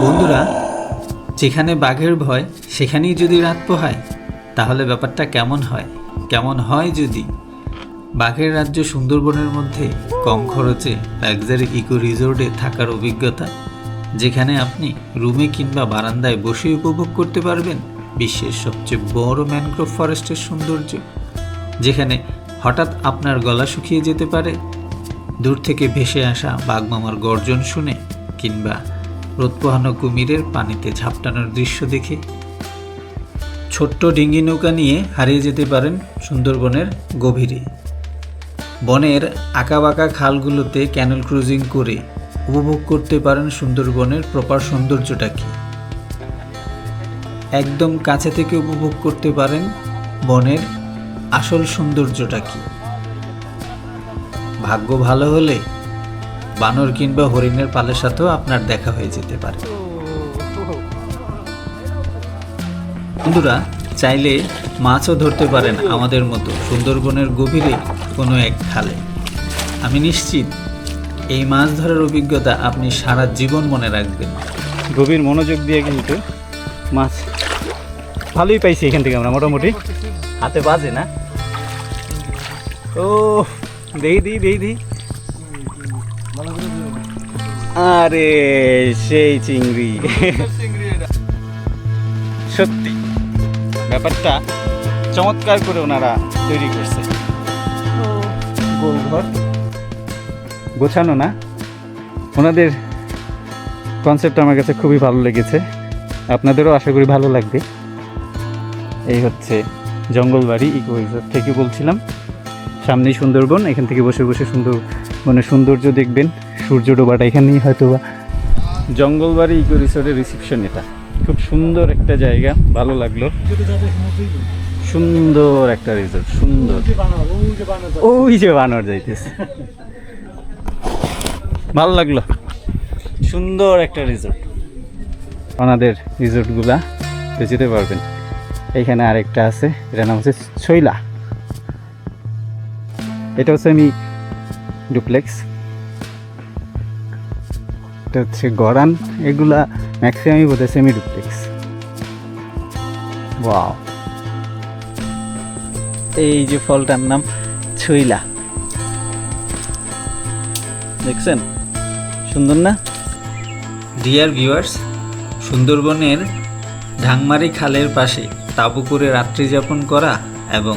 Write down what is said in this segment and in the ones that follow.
বন্ধুরা, যেখানে বাঘের ভয় সেখানেই যদি রাত পোহায় তাহলে ব্যাপারটা কেমন হয় যদি বাঘের রাজ্য সুন্দরবনের মধ্যে কম খরচে লাক্সারি ইকো রিসোর্টে থাকার অভিজ্ঞতা, যেখানে আপনি রুমে কিংবা বারান্দায় বসে উপভোগ করতে পারবেন বিশ্বের সবচেয়ে বড় ম্যানগ্রোভ ফরেস্টের সৌন্দর্য, যেখানে হঠাৎ আপনার গলা শুকিয়ে যেতে পারে দূর থেকে ভেসে আসা বাঘমামার গর্জন শুনে কিংবা রোদ পোহানো কুমিরের পানিতে ঝাপটানোর দৃশ্য দেখে। ছোট্ট ডিঙ্গি নৌকা নিয়ে হারিয়ে যেতে পারেন সুন্দরবনের গভীরে। বনের আঁকাবাঁকা খালগুলোতে ক্যানেল ক্রুজিং করে উপভোগ করতে পারেন সুন্দরবনের প্রপার সৌন্দর্যটা কি। একদম কাছে থেকে উপভোগ করতে পারেন বনের আসল সৌন্দর্যটা কি। ভাগ্য ভালো হলে বানর কিংবা হরিণের পালের সাথেও আপনার দেখা হয়ে যেতে পারে। বন্ধুরা, চাইলে মাছও ধরতে পারেন আমাদের মতো সুন্দরবনের গভীরে কোনো এক খালে। আমি নিশ্চিত এই মাছ ধরার অভিজ্ঞতা আপনি সারা জীবন মনে রাখবেন। গভীর মনোযোগ দিয়ে কিন্তু মাছ ভালোই পাইছি এখান থেকে আমরা, মোটামুটি হাতে বাজে না। ও দেই আরে সেই চিংড়ি, সত্যি ব্যাপারটা চমৎকার করে ওনারা তৈরি করছে। গোলঘর গোছানো না, ওনাদের কনসেপ্ট আমার কাছে খুবই ভালো লেগেছে, আপনাদেরও আশা করি ভালো লাগবে। এই হচ্ছে জঙ্গলবাড়ি ইকো রিসোর্ট থেকে বলছিলাম, সামনেই সুন্দরবন। এখান থেকে বসে বসে সৌন্দর্য দেখবেন, সূর্য ডোবাটা এখানেই হয়তো বা। জঙ্গলবাড়ি ইকো রিসোর্টের রিসেপশন, এটা খুব সুন্দর একটা জায়গা, ভালো লাগলো। সুন্দর একটা রিসোর্ট, সুন্দর। ওই যে বানর যাইতেছে, ভালো লাগলো। সুন্দর একটা রিসোর্ট, ওনাদের রিসোর্টগুলা যেতে পারবেন। এইখানে আরেকটা আছে, এটার নাম হচ্ছে শৈলা। এটা হচ্ছে সেমি ডুপ্লেক্স, এটা হচ্ছে গরান। এগুলা ম্যাক্সিমামই বোধ হয় সেমি ডুপ্লেক্স। ওয়াও, এই যে ফলটার নাম ছইলা, দেখছেন? সুন্দর না? ডিয়ার ভিউয়ার্স, সুন্দরবনের ঢাংমারি খালের পাশে তাঁবু করে রাত্রি যাপন করা এবং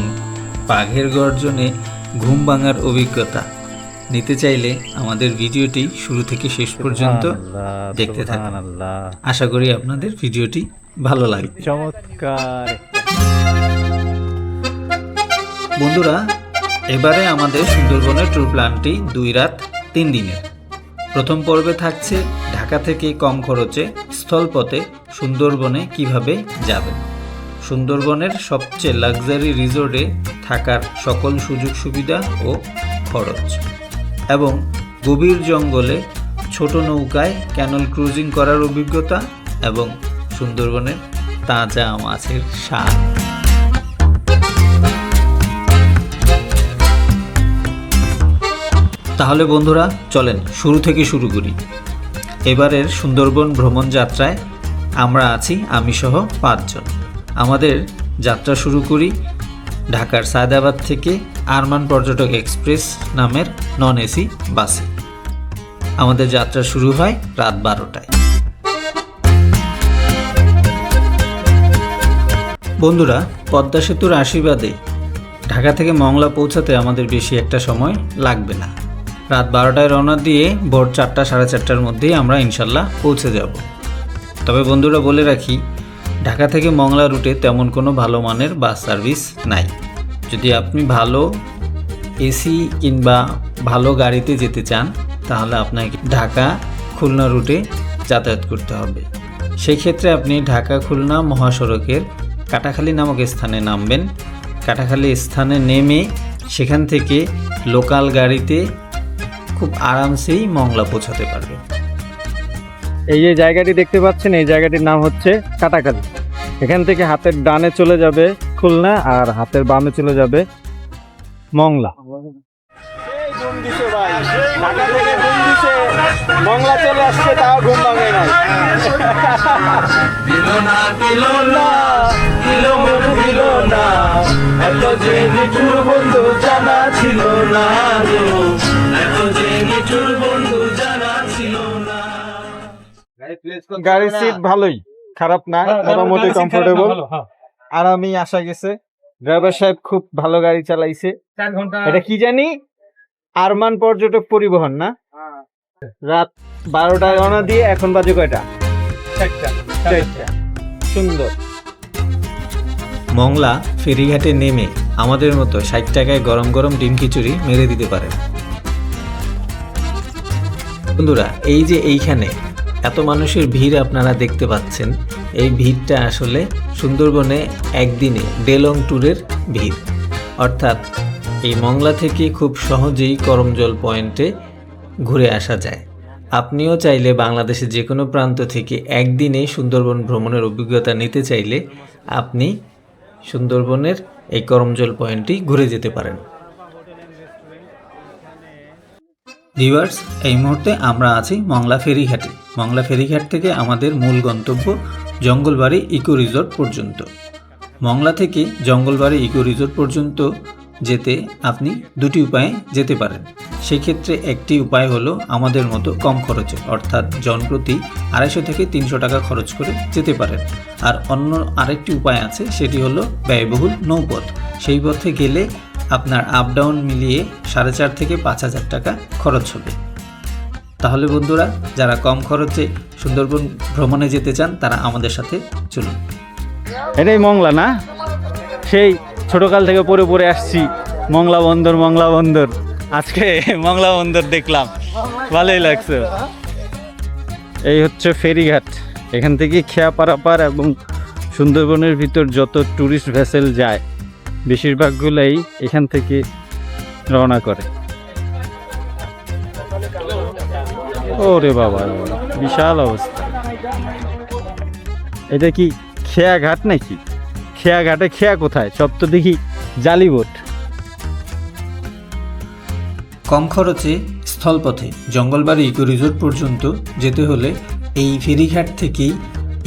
বাঘের গর্জনে ঘুম ভাঙার অভিজ্ঞতা নিতে চাইলে আমাদের ভিডিওটি শুরু থেকে শেষ পর্যন্ত দেখতে থাকুন। আশা করি আপনাদের ভিডিওটি ভালো লাগবে। চমৎকার বন্ধুরা, এবারে আমাদের সুন্দরবনের ট্যুর প্ল্যানটি 2 রাত 3 দিনের। প্রথম পর্বে থাকছে ঢাকা থেকে কম খরচে স্থলপথে সুন্দরবনে কিভাবে যাবেন, সুন্দরবনের সবচেয়ে লাক্সারি রিসোর্টে থাকার সকল সুযোগ সুবিধা ও খরচ, এবং গভীর জঙ্গলে ছোট নৌকায় ক্যানেল ক্রুজিং করার অভিজ্ঞতা এবং সুন্দরবনের তাজা মাছের স্বাদ। তাহলে বন্ধুরা, চলেন শুরু থেকে শুরু করি। এবারের সুন্দরবন ভ্রমণ যাত্রায় আমরা আছি আমি সহ 5 জন। আমাদের যাত্রা শুরু করি ঢাকার সায়দাবাদ থেকে আরমান পর্যটক এক্সপ্রেস নামের নন এসি বাসে। আমাদের যাত্রা শুরু হয় রাত 12টায়। বন্ধুরা, পদ্মা সেতুর আশীর্বাদে ঢাকা থেকে মংলা পৌঁছাতে আমাদের বেশি একটা সময় লাগবে না। রাত 12টায় রওনা দিয়ে ভোর 4টা 4:30টার মধ্যেই আমরা ইনশাল্লাহ পৌঁছে যাব। তবে বন্ধুরা, বলে রাখি, ঢাকা থেকে মংলা রুটে তেমন কোনো ভালো মানের বাস সার্ভিস নাই। যদি আপনি ভালো এসি কিংবা ভালো গাড়িতে যেতে চান তাহলে আপনাকে ঢাকা খুলনা রুটে যাতায়াত করতে হবে। সেই ক্ষেত্রে আপনি ঢাকা খুলনা মহাসড়কের কাটাখালী নামক স্থানে নামবেন। কাটাখালী স্থানে নেমে সেখান থেকে লোকাল গাড়িতে খুব আরামসেই মংলা পৌঁছাতে পারবেন। এই যে জায়গাটি দেখতে পাচ্ছেন, এই জায়গাটির নাম হচ্ছে কাটাখালী। এখান থেকে হাতের ডানে চলে যাবে খুলনা আর হাতের বামে চলে যাবে মংলা। মংলা চলে আসছে, তাও ঘুম ভাঙে নাই। দিল না দিল না এত যে নিঠুর বন্ধু জানা ছিল না এত যে নিঠুর বন্ধু জানা ছিল না। গাড়ির সিট ভালোই, খারাপ না, মোটামুটি কমফোর্টেবল, আরামই আসা গেছে। ড্রাইভার সাহেব খুব ভালো গাড়ি চালাইছে। এটা কি জানি, আরমান পর্যটক পরিবহন না? রাত 12টায় রওনা দিয়ে এখন বাজে কয়টা? 4টা। সুন্দর। মংলা ফেরিঘাটে নেমে আমাদের মতো 60 টাকায় গরম গরম ডিম খিচুড়ি মেরে দিতে পারেন। বন্ধুরা, এই যে এইখানে এত মানুষের ভিড় আপনারা দেখতে পাচ্ছেন, এই ভিড়টা আসলে সুন্দরবনে একদিনে ডে লং ট্যুরের ভিড়। অর্থাৎ এই মংলা থেকে খুব সহজেই করমজল পয়েন্টে ঘুরে আসা যায়। আপনিও চাইলে বাংলাদেশের যে কোনো প্রান্ত থেকে একদিনে সুন্দরবন ভ্রমণের অভিজ্ঞতা নিতে চাইলে আপনি সুন্দরবনের এই করমজল পয়েন্টটি ঘুরে যেতে পারেন। ভিউয়ার্স, এই মুহূর্তে আমরা আছি মংলা ফেরিঘাটে। মংলা ফেরিঘাট থেকে আমাদের মূল গন্তব্য জঙ্গলবাড়ি ইকো রিসোর্ট পর্যন্ত। মংলা থেকে জঙ্গলবাড়ি ইকো রিসোর্ট পর্যন্ত যেতে আপনি দুটি উপায়ে যেতে পারেন। সেক্ষেত্রে একটি উপায় হলো আমাদের মতো কম খরচে, অর্থাৎ জনপ্রতি 250 থেকে 300 টাকা খরচ করে যেতে পারেন। আর অন্য আরেকটি উপায় আছে, সেটি হলো ব্যয়বহুল নৌপথ। সেই পথে গেলে আপনার আপ ডাউন মিলিয়ে 4,500 থেকে 5,000 টাকা খরচ হবে। তাহলে বন্ধুরা, যারা কম খরচে সুন্দরবন ভ্রমণে যেতে চান তারা আমাদের সাথে চলুন। এটাই মংলা না? সেই ছোটকাল থেকে পড়ে পড়ে আসছি মংলা বন্দর মংলা বন্দর, আজকে মংলা বন্দর দেখলাম, ভালোই লাগছে। এই হচ্ছে ফেরিঘাট। এখান থেকে খেয়া পারাপার এবং সুন্দরবনের ভিতর যত ট্যুরিস্ট ভেসেল যায় বেশিরভাগগুলাই এখান থেকে রওনা করে। ওরে বাবা, বিশাল অবস্থা। এটা কি খেয়া ঘাট নাকি? খেয়া ঘাটে খেয়া কোথায়? সব তো দেখি জালিবোট। কম খরচে স্থলপথে জঙ্গলবাড়ি ইকো রিসোর্ট পর্যন্ত যেতে হলে এই ফেরিঘাট থেকেই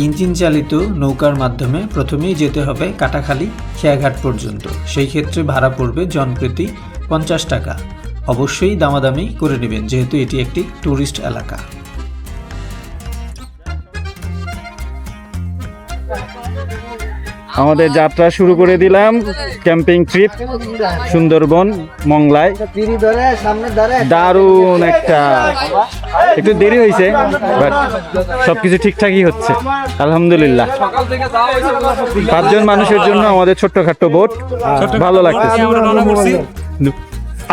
ইঞ্জিন চালিত নৌকার মাধ্যমে প্রথমেই যেতে হবে কাটাখালী খেয়াঘাট পর্যন্ত। সেই ক্ষেত্রে ভাড়া পড়বে জনপ্রতি 50 টাকা। অবশ্যই দামাদামি করে নেবেন, যেহেতু এটি একটি ট্যুরিস্ট এলাকা। আমাদের যাত্রা শুরু করে দিলাম, ক্যাম্পিং ট্রিপ সুন্দরবন মংলায়। দারুণ একটা, একটু দেরি হয়েছে বাট সবকিছু ঠিকঠাকই হচ্ছে আলহামদুলিল্লাহ। 5 জন মানুষের জন্য আমাদের ছোট্টখাট্ট বোট, ভালো লাগতেছে।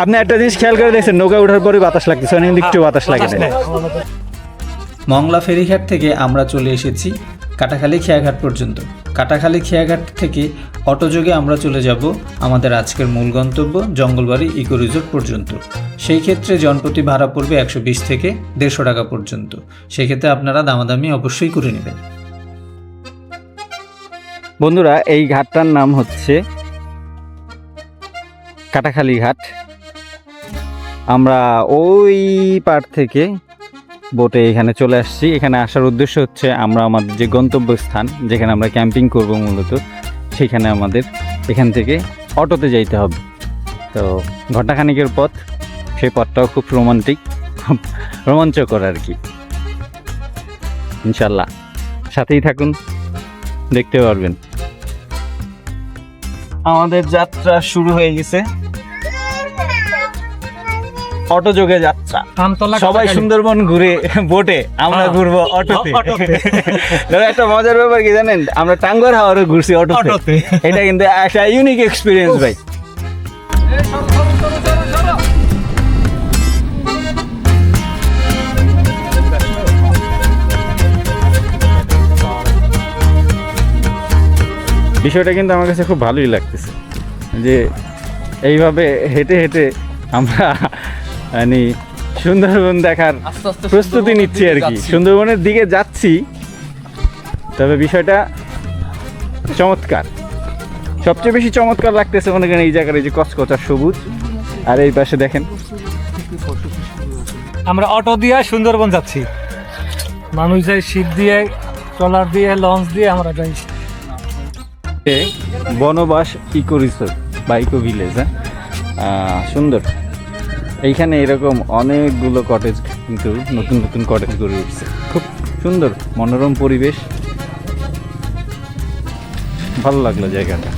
আপনি একটা জিনিস খেয়াল করে দেখছেন, নৌকা ওঠার পরে বাতাস লাগতেছে, অনেক একটু বাতাস লাগে না। মংলা ফেরিঘাট থেকে আমরা চলে এসেছি কাটাখালী খেয়াঘাট পর্যন্ত। কাটাখালী খেয়াঘাট থেকে অটোযোগে আমরা চলে যাব আমাদের আজকের মূল গন্তব্য জঙ্গলবাড়ি ইকো রিসোর্ট পর্যন্ত। সেই ক্ষেত্রে জনপ্রতি ভাড়া পড়বে 120 থেকে 150 টাকা পর্যন্ত। সেই ক্ষেত্রে আপনারা দামাদামি অবশ্যই করে নেবেন। বন্ধুরা, এই ঘাটটার নাম হচ্ছে কাটাখালী ঘাট। আমরা ওই পার থেকে বোটে এখানে চলে আসছি। এখানে আসার উদ্দেশ্য হচ্ছে আমরা আমাদের যে গন্তব্যস্থান, যেখানে আমরা ক্যাম্পিং করব মূলত, সেখানে আমাদের এখান থেকে অটোতে যাইতে হবে। তো ঘণ্টাখানিকের পথ, সেই পথটাও খুব রোমান্টিক, খুব রোমাঞ্চকর আর কি। ইনশাল্লাহ সাথেই থাকুন, দেখতে পারবেন। আমাদের যাত্রা শুরু হয়ে গেছে, অটোযোগে যাত্রা। সবাই সুন্দরবন ঘুরে বোটে, আমরা ঘুরবো অটোতে। একটা মজার ব্যাপার কি জানেন, আমরা টাঙ্গুয়ার হাওরে ঘুরছি অটোতে। এটা কিন্তু একটা ইউনিক এক্সপিরিয়েন্স ভাই। বিষয়টা কিন্তু আমার কাছে খুব ভালোই লাগতেছে যে এইভাবে হেঁটে হেঁটে আমরা মানে সুন্দরবন দেখার প্রস্তুতি নিচ্ছি আর কি, সুন্দরবনের দিকে যাচ্ছি। তবে বিষয়টা চমৎকার, সবচেয়ে বেশি চমৎকার লাগতেছে মনে করেন এই জায়গার এই যে কচকচা সবুজ, আর এই পাশে দেখেন আমরা অটো দিয়ে সুন্দরবন যাচ্ছি। মানুষ যায় শিপ দিয়ে ট্রলার দিয়ে লঞ্চ দিয়ে আমরা যাই। বনবাস ইকো রিসোর্ট বা ইকো ভিলেজ, সুন্দর। এইখানে এরকম অনেকগুলো কটেজ, কিন্তু নতুন নতুন কটেজ গড়ে উঠছে, খুব সুন্দর মনোরম পরিবেশ, ভালো লাগলো জায়গাটা।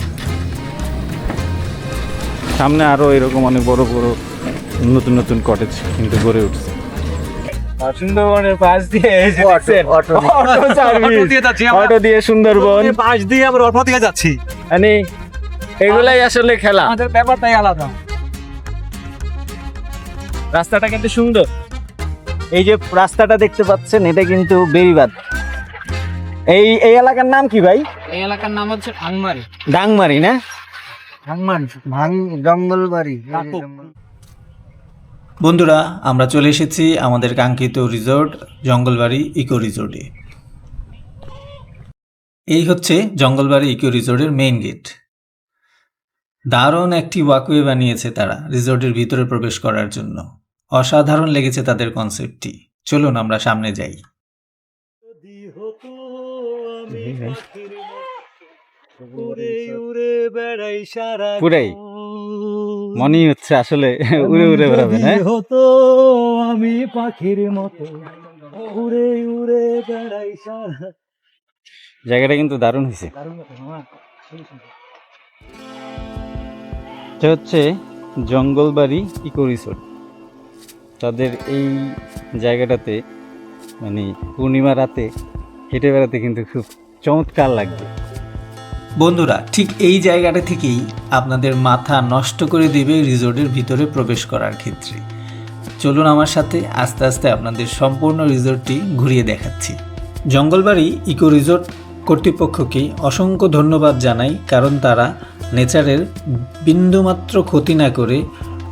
সামনে আরো এরকম অনেক বড় বড় নতুন নতুন কটেজ কিন্তু গড়ে উঠছে। সুন্দরবনের পাশ দিয়ে অটো দিয়ে সুন্দরবন পাশ দিয়ে আমরা অটো দিয়ে যাচ্ছি। মানে এগুলাই আসলে খেলা। আমাদের ব্যাপারটাই আলাদা। রাস্তাটা কিন্তু সুন্দর। এই যে রাস্তাটা দেখতে পাচ্ছেন, এটা কিন্তু বেড়িবাঁধ। এই এলাকার নাম কি ভাই? এই এলাকার নাম হচ্ছে ভাঙমারি। ডাংমারি না? জঙ্গলবাড়ি। বন্ধুরা, আমরা চলে এসেছি আমাদের কাঙ্ক্ষিত রিসোর্ট জঙ্গলবাড়ি ইকো রিসোর্টে। এই হচ্ছে জঙ্গলবাড়ি ইকো রিসোর্টের মেইন গেট। দারুণ একটি ওয়াকওয়ে বানিয়েছে তারা রিসোর্টের ভিতরে প্রবেশ করার জন্য। অসাধারণ লেগেছে তাদের কনসেপ্টটি। চলুন আমরা সামনে যাই। পুরাই মনে হচ্ছে আসলে উড়ে উড়ে বেড়াবে না? হতো আমি পাখির মতো উড়ে উড়ে বেড়াই সারা। জায়গাটা কিন্তু দারুণ হয়েছে। এটা হচ্ছে জঙ্গলবাড়ি ইকো রিসোর্ট। তাদের এই জায়গাটাতে মানে পূর্ণিমা রাতে হেঁটে বেড়াতে কিন্তু খুব চমৎকার লাগবে। বন্ধুরা, ঠিক এই জায়গাটা থেকেই আপনাদের মাথা নষ্ট করে দেবে রিসোর্টের ভিতরে প্রবেশ করার ক্ষেত্রে। চলুন আমার সাথে আস্তে আস্তে আপনাদের সম্পূর্ণ রিসোর্টটি ঘুরিয়ে দেখাচ্ছি। জঙ্গলবাড়ি ইকো রিসোর্ট কর্তৃপক্ষকে অসংখ্য ধন্যবাদ জানাই, কারণ তারা নেচারের বিন্দুমাত্র ক্ষতি না করে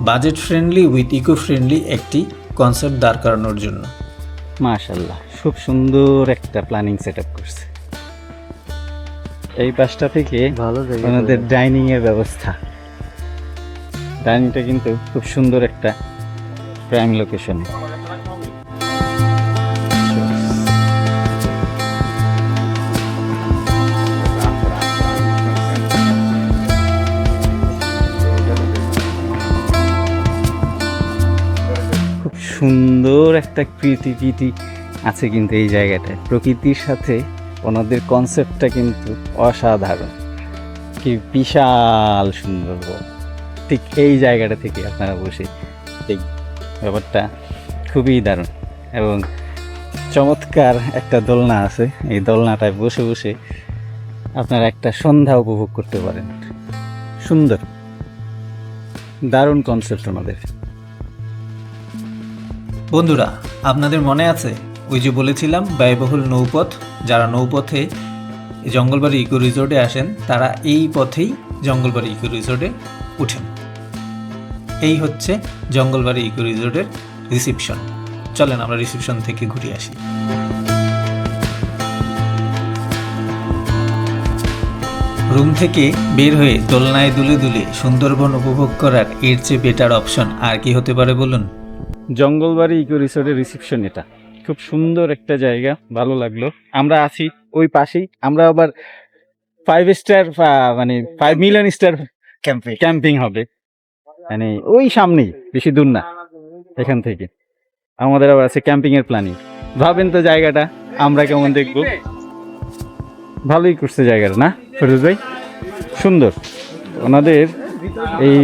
budget friendly with eco friendly একটি কনসেপ্ট দাঁড় করানোর জন্য। মাশাআল্লাহ, খুব সুন্দর একটা প্ল্যানিং সেট আপ করছে। এই পাশটা থেকে আমাদের ডাইনিং এর ব্যবস্থা। ডাইনিংটা কিন্তু খুব সুন্দর একটা প্রাইম লোকেশনে। খুব সুন্দর একটা ক্রিয়েটিভিটি আছে কিন্তু এই জায়গাটায়। প্রকৃতির সাথে ওনাদের কনসেপ্টটা কিন্তু অসাধারণ। কি বিশাল সুন্দর, ঠিক এই জায়গাটা থেকে আপনারা বসে এই ব্যাপারটা খুবই দারুণ। এবং চমৎকার একটা দোলনা আছে, এই দোলনাটায় বসে বসে আপনারা একটা সন্ধ্যা উপভোগ করতে পারেন। সুন্দর, দারুণ কনসেপ্ট ওনাদের। বন্ধুরা, আপনাদের মনে আছে ওই যে বলেছিলাম ব্যয়বহুল নৌপথ? যারা নৌপথে জঙ্গলবাড়ি ইকো রিসোর্টে আসেন তারা এই পথেই জঙ্গলবাড়ি ইকো রিসোর্টে উঠেন। এই হচ্ছে জঙ্গলবাড়ি ইকো রিসোর্টের রিসিপশন। চলেন আমরা রিসিপশন থেকে ঘুরে আসি। রুম থেকে বের হয়ে দোলনায় দুলে দুলে সুন্দরবন উপভোগ করার এর চেয়ে বেটার অপশন আর কি হতে পারে বলুন? জঙ্গলবাড়ি ইকো রিসোর্টের রিসিপশন এটা খুব সুন্দর একটা জায়গা, ভালো লাগলো। আমরা আছি ওই পাশেই, আমরা আবার 5 স্টার মানে 5 মিলিয়ন স্টার ক্যাম্পিং হবে, মানে ওই সামনেই, বেশি দূর না এখান থেকে। আমাদের আবার আছে ক্যাম্পিং এর প্ল্যানিং। ভাবেন তো জায়গাটা আমরা কেমন দেখবো। ভালোই করছে জায়গাটা না ফিরোজ ভাই? সুন্দর। ওনাদের এই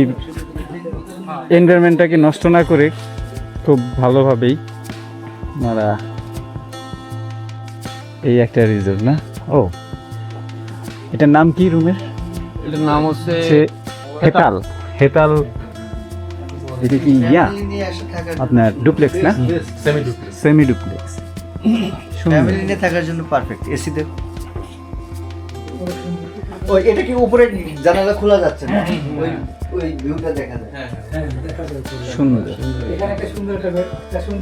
এনভায়রনমেন্টটাকে নষ্ট না করে খুব ভালোভাবেই ওনারা এই একটা রিসোর্ট না। ও, এটার নাম কি রুমের? এটার নাম হচ্ছে হেতাল। হেতাল এটা কি আপনার ডুপ্লেক্স না? Semi duplex. ফ্যামিলি নিয়ে থাকার জন্য পারফেক্ট। এসি দেখ, ওই এটা কি উপরে জানালা খোলা যাচ্ছে না? ওই ওই ভিউটা দেখা যায়। সুন্দর। এখানে একটা সুন্দর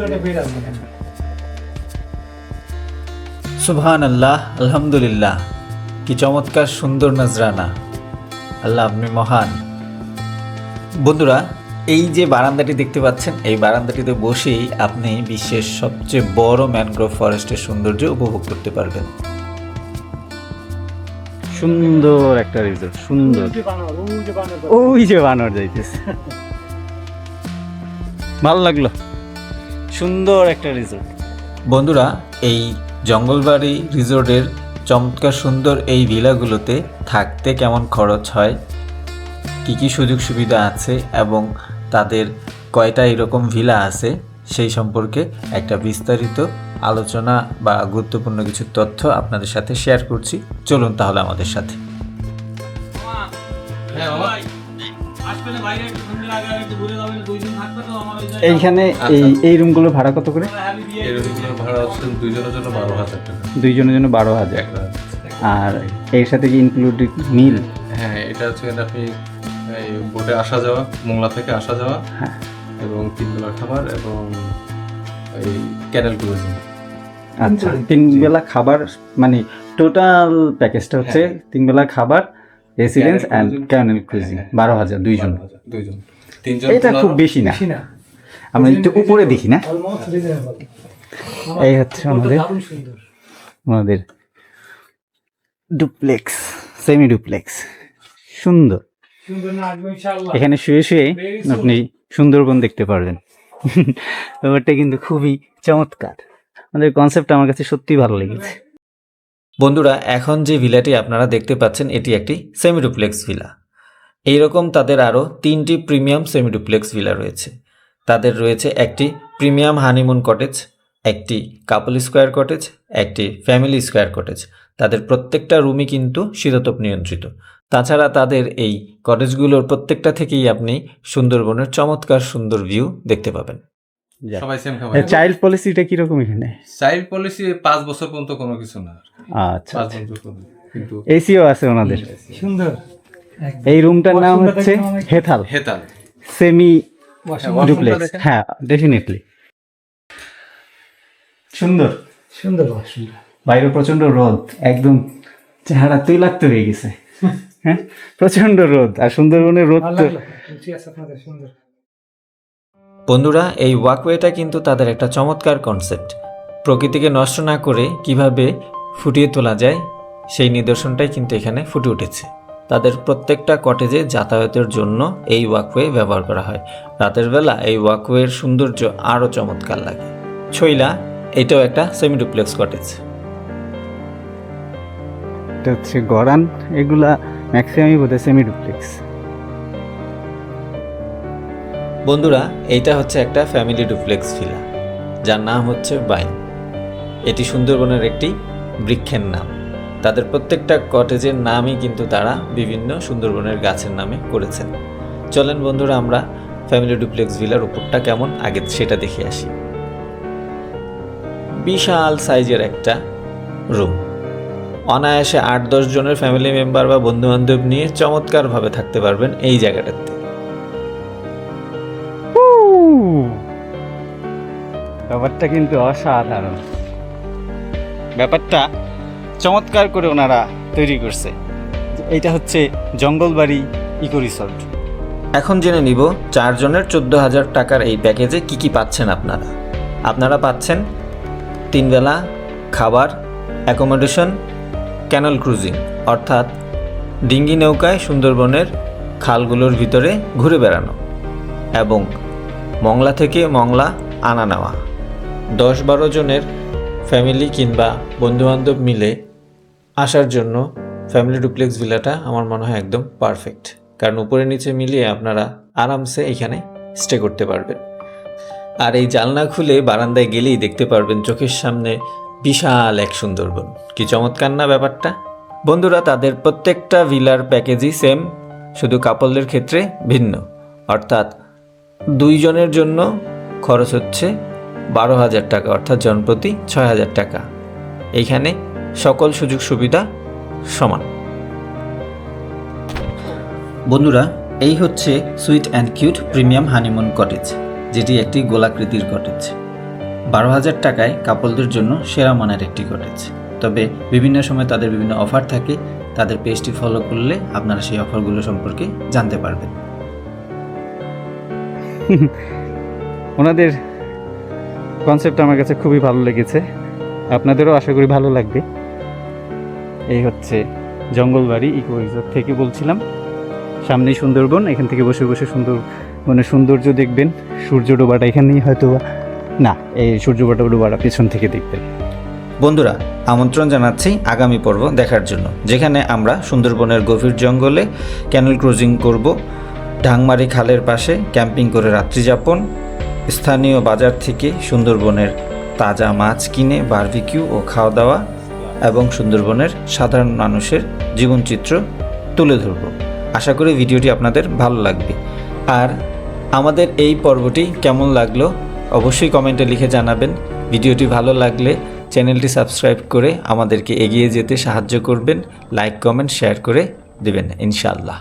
একটা বেড আছে। সুবহানাল্লাহ, আলহামদুলিল্লাহ, কি চমৎকার সুন্দর নজরানা। আল্লাহ আপনি মহান। বন্ধুরা, এই যে বারান্দাটি দেখতে পাচ্ছেন, এই বারান্দাটিতে বসেই আপনি বিশ্বের সবচেয়ে বড় ম্যানগ্রোভ ফরেস্টের সৌন্দর্য উপভোগ করতে পারবেন। সুন্দর একটা রিসোর্ট, সুন্দর। ওই যে বানর যাইতেছে, ভালো লাগলো, সুন্দর একটা রিসোর্ট। বন্ধুরা, এই জঙ্গলবাড়ি রিসোর্টের চমৎকার সুন্দর এই ভিলাগুলোতে থাকতে কেমন খরচ হয়, কী কী সুযোগ সুবিধা আছে এবং তাদের কয়টা এরকম ভিলা আছে সেই সম্পর্কে একটা বিস্তারিত আলোচনা বা গুরুত্বপূর্ণ কিছু তথ্য আপনাদের সাথে শেয়ার করছি। চলুন তাহলে আমাদের সাথে। এইখানে এই রুমগুলো ভাড়া কত করে? এরকমগুলোর ভাড়া হচ্ছে দুইজনের জন্য 12,000 টাকা। দুইজনের জন্য 12,000। আর এর সাথে কি ইনক্লুডেড মিল? হ্যাঁ, এটা হচ্ছে আপনি এই বোটে আসা যাওয়া, মোংলা থেকে আসা যাওয়া, হ্যাঁ, এবং 3 বেলা খাবার এবং এই ক্যানেল ক্রুজিং। আচ্ছা, 3 বেলা খাবার মানে টোটাল প্যাকেজটা হচ্ছে 3 বেলা খাবার, রেসিডেন্স অ্যান্ড ক্যানেল ক্রুজিং, 12,000 দুইজন। দুইজন, তিনজন এটা খুব বেশি না, আমরা একটু উপরে দেখি না। Almost reasonable. এই হচ্ছে দারুণ সুন্দর। আমাদের ডুপ্লেক্স, সেমি ডুপ্লেক্স, সুন্দর। সুন্দর না আসবে ইনশাআল্লাহ। এখানে শুয়ে শুয়ে আপনি সুন্দরবন দেখতে পারবেন। ব্যাপারটা কিন্তু খুবই চমৎকার। আমাদের কনসেপ্ট আমার কাছে সত্যিই ভালো লেগেছে। বন্ধুরা, এখন যে ভিলাটি আপনারা দেখতে পাচ্ছেন এটি একটি সেমি ডুপ্লেক্স ভিলা। এইরকম তাদের আরও 3টি প্রিমিয়াম সেমি ডুপ্লেক্স ভিলা রয়েছে। তাদের রয়েছে একটি প্রিমিয়াম হানিমুন কটেজ, একটি কাপল স্কোয়ার কটেজ, একটি ফ্যামিলি স্কোয়ার কটেজ। তাদের প্রত্যেকটা রুমই কিন্তু শীতাতপ নিয়ন্ত্রিত। তাছাড়া তাদের এই কটেজগুলোর প্রত্যেকটা থেকেই আপনি সুন্দরবনের চমৎকার সুন্দর ভিউ দেখতে পাবেন। সবাই সেম খাবার। চাইল্ড পলিসিটা কিরকম এখানে? চাইল্ড পলিসি 5 বছর পর্যন্ত কোনো কিছু না, আচ্ছা, 5 বছর পর্যন্ত। কিন্তু এসিও আছে ওনাদের। সুন্দর। এই রুমটার নাম হচ্ছে হেথাল হেতাল সেমি ডুপ্লেক্স। হ্যাঁ, ডেফিনেটলি সুন্দর। সুন্দর সুন্দর। বাইরে প্রচন্ড রোদ, একদম চেহারা তৈলাক্ত হয়ে গেছে। হ্যাঁ, প্রচন্ড রোদ, আর সুন্দরবনের রোদ ভালো তো লাগলো। রুচি আছে আপনাদের, সুন্দর। বন্ধুরা, এই ওয়াকওয়েটা কিন্তু তাদের একটা চমৎকার কনসেপ্ট। প্রকৃতিকে নষ্ট না করে কিভাবে ফুটিয়ে তোলা যায় সেই নিদর্শনটাই কিন্তু এখানে ফুটে উঠেছে। তাদের প্রত্যেকটা কটেজে যাতায়াতের জন্য এই ওয়াকওয়ে ব্যবহার করা হয়। রাতের বেলা এই ওয়াকওয়ের সৌন্দর্য আরও চমৎকার লাগে। ছইলা, এটাও একটা সেমি ডুপ্লেক্স কটেজ। এটা হচ্ছে গরান, এগুলা ম্যাক্সিমামই বোধহয় সেমি ডুপ্লেক্স। বন্ধুরা, এইটা হচ্ছে একটা ফ্যামিলি ডুপ্লেক্স ভিলা, যার নাম হচ্ছে বাইন। এটি সুন্দরবনের একটি বৃক্ষের নাম। তাদের প্রত্যেকটা কটেজের নামই কিন্তু তারা বিভিন্ন সুন্দরবনের গাছের নামে করেছেন। চলেন বন্ধুরা, আমরা ফ্যামিলি ডুপ্লেক্স ভিলার উপরটা কেমন আগে সেটা দেখে আসি। বিশাল সাইজের একটা রুম, অনায়াসে 8-10 জনের ফ্যামিলি মেম্বার বা বন্ধুবান্ধব নিয়ে চমৎকারভাবে থাকতে পারবেন এই জায়গাটাতে। ব্যাপারটা কিন্তু অসাধারণ, ব্যাপারটা চমৎকার করে ওনারা তৈরি করছে। এইটা হচ্ছে জঙ্গলবাড়ি ইকো রিসর্ট। এখন জেনে নিব 4 জনের 14,000 টাকার এই প্যাকেজে কি কি পাচ্ছেন আপনারা। আপনারা পাচ্ছেন 3 বেলা খাবার, অ্যাকোমোডেশন, ক্যানেল ক্রুজিং অর্থাৎ ডিঙ্গি নৌকায় সুন্দরবনের খালগুলোর ভিতরে ঘুরে বেড়ানো, এবং মংলা থেকে মংলা আনা নেওয়া। 10-12 জনের ফ্যামিলি কিংবা বন্ধুবান্ধব মিলে আসার জন্য ফ্যামিলি ডুপ্লেক্স ভিলাটা আমার মনে হয় একদম পারফেক্ট, কারণ উপরে নিচে মিলিয়ে আপনারা আরামসে এখানে স্টে করতে পারবেন। আর এই জানলা খুলে বারান্দায় গেলেই দেখতে পারবেন চোখের সামনে বিশাল এক সুন্দরবন। কি চমৎকার না ব্যাপারটা? বন্ধুরা, তাদের প্রত্যেকটা ভিলার প্যাকেজই সেম, শুধু কাপলদের ক্ষেত্রে ভিন্ন। অর্থাৎ 2 জনের জন্য খরচ হচ্ছে 12,000 টাকা, অর্থাৎ জনপ্রতি 6,000 টাকা। এইখানে সকল সুযোগ সুবিধা সমান। বন্ধুরা, এই হচ্ছে sweet and cute premium honeymoon cottage, যেটি একটি গোলাকৃতির কটেজ। 12,000 টাকায় কাপলদের জন্য সেরা মানের একটি কটেজ। তবে বিভিন্ন সময় তাদের বিভিন্ন অফার থাকে, তাদের পেজটি ফলো করলে আপনারা সেই অফারগুলো সম্পর্কে জানতে পারবেন। ওনাদের কনসেপ্ট আমার কাছে খুবই ভালো লেগেছে, আপনাদেরও আশা করি ভালো লাগবে। এই হচ্ছে জঙ্গলবাড়ি ইকো রিসোর্ট থেকে বলছিলাম। সামনেই সুন্দরবন, এখান থেকে বসে বসে সৌন্দর্য দেখবেন। সূর্য ডোবাটা এখানেই হয়তো না, এই সূর্য ডোবাটা পেছন থেকে দেখবেন। বন্ধুরা, আমন্ত্রণ জানাচ্ছি আগামী পর্ব দেখার জন্য, যেখানে আমরা সুন্দরবনের গভীর জঙ্গলে ক্যানেল ক্রুজিং করব, ঢাংমারি খালের পাশে ক্যাম্পিং করে রাত্রিযাপন, স্থানীয় বাজার থেকে সুন্দরবনের তাজা মাছ কিনে বারবিকিউ ও খাওয়া দাওয়া এবং সুন্দরবনের সাধারণ মানুষের জীবনচিত্র তুলে ধরব। আশা করি ভিডিওটি আপনাদের ভালো লাগবে। আর আমাদের এই পর্বটি কেমন লাগলো অবশ্যই কমেন্টে লিখে জানাবেন। ভিডিওটি ভালো লাগলে চ্যানেলটি সাবস্ক্রাইব করে আমাদেরকে এগিয়ে যেতে সাহায্য করবেন। লাইক, কমেন্ট, শেয়ার করে দেবেন ইনশাআল্লাহ।